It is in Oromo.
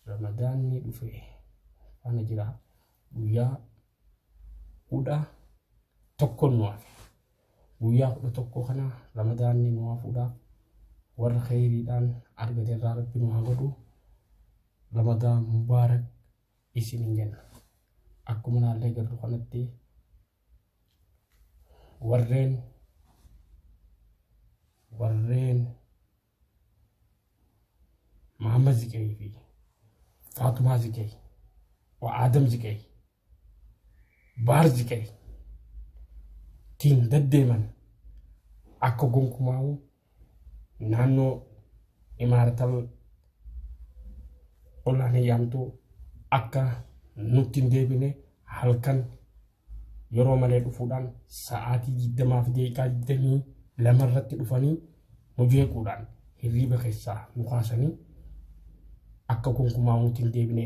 Ramadaanni dhufe ana jira guyyaa kudha tokko nuuf guyyaa kudha tokko kana Ramadaanni nuuf fuudhaaf warra khayriidhaan argate irraa rabbi nu haa godhu. Ramadaan mubaarak isiniin jenna. Akkuma naallee garuu kanatti warreen Muhammad Zikay fi Faatuma Zikay wa Adam Zikay Baar Zikay tiin daddeeman akka gonkumaa naannoo imaaratal olaanee yaamtuu akka nutti hin deebine halkan yeroo malee dhufuudhaan sa'aatii 20 fi daqiiqaa 22 irratti dhufanii nu jeequudhaan hirriba keessaa nu kaasanii akka gonkumaa nutti hin deebine